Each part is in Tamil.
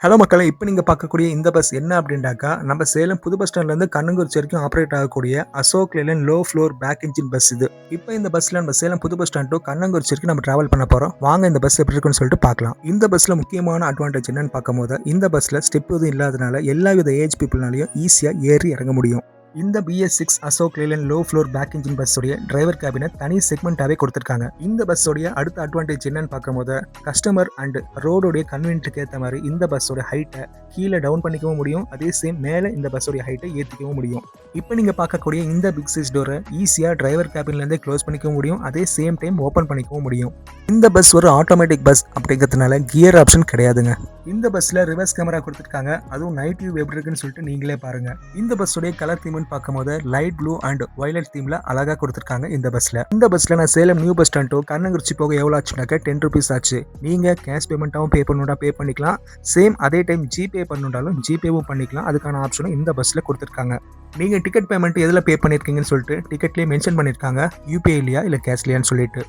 ஹலோ மக்களே! இப்ப நீங்க பார்க்கக்கூடிய இந்த பஸ் என்ன அப்டின்டாக்கா, நம்ம சேலம் புது பஸ் ஸ்டாண்ட்லேருந்து கண்ணங்குறிச்சி வரைக்கும் ஆப்பரேட் ஆகக்கூடிய Ashok Layland low floor back engine bus இது. இப்ப இந்த பஸ்ல நம்ம சேலம் புது பஸ் ஸ்டாண்ட் டூ கண்ணங்குறிச்சி வரைக்கும் நம்ம டிராவல் பண்ண போறோம். வாங்க இந்த பஸ் எப்படி இருக்குன்னு சொல்லிட்டு பார்க்கலாம். இந்த பஸ்ல முக்கியமான அட்வான்டேஜ் என்னன்னு பார்க்கும்போது, இந்த பஸ்ல ஸ்டெப் எதுவும் இல்லாதனால எல்லாவித ஏஜ் பீப்பிள்னாலயும் ஈஸியா ஏறி இறங்க முடியும். இந்த BS6 Ashok Layland low floor back engine பஸ்ஸோடைய டிரைவர் கேபினை தனி செக்மெண்ட்டாவே கொடுத்திருக்காங்க. இந்த பஸ்ஸோடைய அடுத்த அட்வான்டேஜ் என்னன்னு பார்க்கும்போது, கஸ்டமர் அண்ட் ரோடோடைய கன்வீனியன்ட்டுக்கு ஏத்த மாதிரி இந்த பஸ்ஸோட ஹைட்டை கீழே டவுன் பண்ணிக்கவும் முடியும். அதே சேம் மேலே இந்த பஸ்ஸோடைய ஹைட்டை ஏற்றிக்கவும் முடியும். இப்போ நீங்க பார்க்கக்கூடிய இந்த பிக் சைஸ் டோரை ஈஸியா டிரைவர் கேபின்ல இருந்தே க்ளோஸ் பண்ணிக்கவும் முடியும். அதே சேம் டைம் ஓப்பன் பண்ணிக்கவும் முடியும். இந்த பஸ் ஒரு ஆட்டோமேட்டிக் பஸ் அப்படிங்கிறதுனால கியர் ஆப்ஷன் கிடையாதுங்க. இந்த பஸ்ல ரிவர்ஸ் கேமரா கொடுத்துருக்காங்க. அதுவும் நைட் வியூ எப்படி இருக்குன்னு சொல்லிட்டு நீங்களே பாருங்க. இந்த பஸ்ஸோடைய கலர் தீம்னு பார்க்கும்போது லைட் ப்ளூ அண்ட் வயலட் தீம்ல அழகா கொடுத்துருக்காங்க இந்த பஸ்ல. இந்த பஸ்ல நான் Salem new bus stand Kannankurichi போக எவ்வளவு ஆச்சுனாக்க 10 rupees ஆச்சு. நீங்க கேஷ் பேமெண்ட்டாவும் பே பண்ணணும்னா பே பண்ணிக்கலாம். சேம் அதே டைம் ஜிபே பண்ணணும்னாலும் ஜிபேவும் பண்ணிக்கலாம். அதுக்கான ஆப்ஷனும் இந்த பஸ்ல கொடுத்துருக்காங்க. நீங்க டிக்கெட் பேமெண்ட் எதுல பே பண்ணிருக்கீங்கன்னு சொல்லிட்டு டிக்கெட்லயே மென்ஷன் பண்ணிருக்காங்க. யூபிஐ இல்லையா இல்ல கேஷ்லயான்னு சொல்லிட்டு.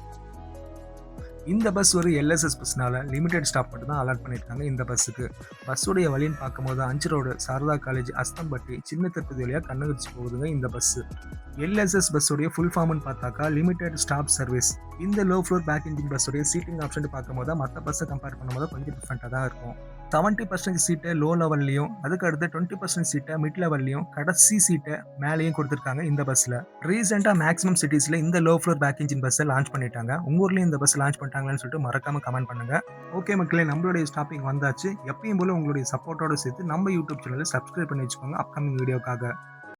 இந்த பஸ் ஒரு LSS பஸ்னால லிமிடெட் ஸ்டாப் மட்டும் தான் அலாட் பண்ணியிருக்காங்க இந்த பஸ்ஸுக்கு. பஸ்ஸுடைய வழின்னு பார்க்கும்போது 5 ரோடு, சாரதா காலேஜ், அஸ்தம்பட்டி, சின்ன திருப்பதி வழியாக கண்ணங்குறிச்சி போகுதுங்க இந்த பஸ்ஸு. LSS பஸ்ஸுடைய ஃபுல் ஃபார்ம்னு பார்த்தாக்கா லிமிடெட் ஸ்டாப் சர்வீஸ். இந்த லோ ஃப்ளோர் பேக் என்ஜின் பஸ்ஸுடைய சீட்டிங் ஆப்ஷன் பார்க்கும்போது மற்ற பஸ்ஸை கம்பேர் பண்ணும்போது கொஞ்சம் டிஃப்ரெண்ட்டாக தான் இருக்கும். 70% சீட்டை லோ லெவல்லையும், அதுக்கு அடுத்து 20% சீட்டை மிட் லெவல்லையும், கடைசி சீட்டை மேலேயும் கொடுத்துருக்காங்க இந்த பஸ்ஸில். ரீசெண்டாக மேக்ஸிமம் சிட்டிஸில் இந்த லோ ஃப்ளோர் பேக் என்ஜின் பஸ்ஸை லான்ச் பண்ணிட்டாங்க. உங்கள் ஊர்லேயும் இந்த பஸ் லான்ச் பண்ணிட்டாங்கன்னு சொல்லிட்டு மறக்காம கமெண்ட் பண்ணுங்க. ஓகே மக்களே, நம்மளுடைய ஸ்டாப்பிங் வந்தாச்சு. எப்பயும் போல உங்களுடைய சப்போர்ட்டோட சேர்த்து நம்ம யூடியூப் சேனலை சப்ஸ்கிரைப் பண்ணி வச்சுக்கோங்க அப்கமிங் வீடியோக்காக.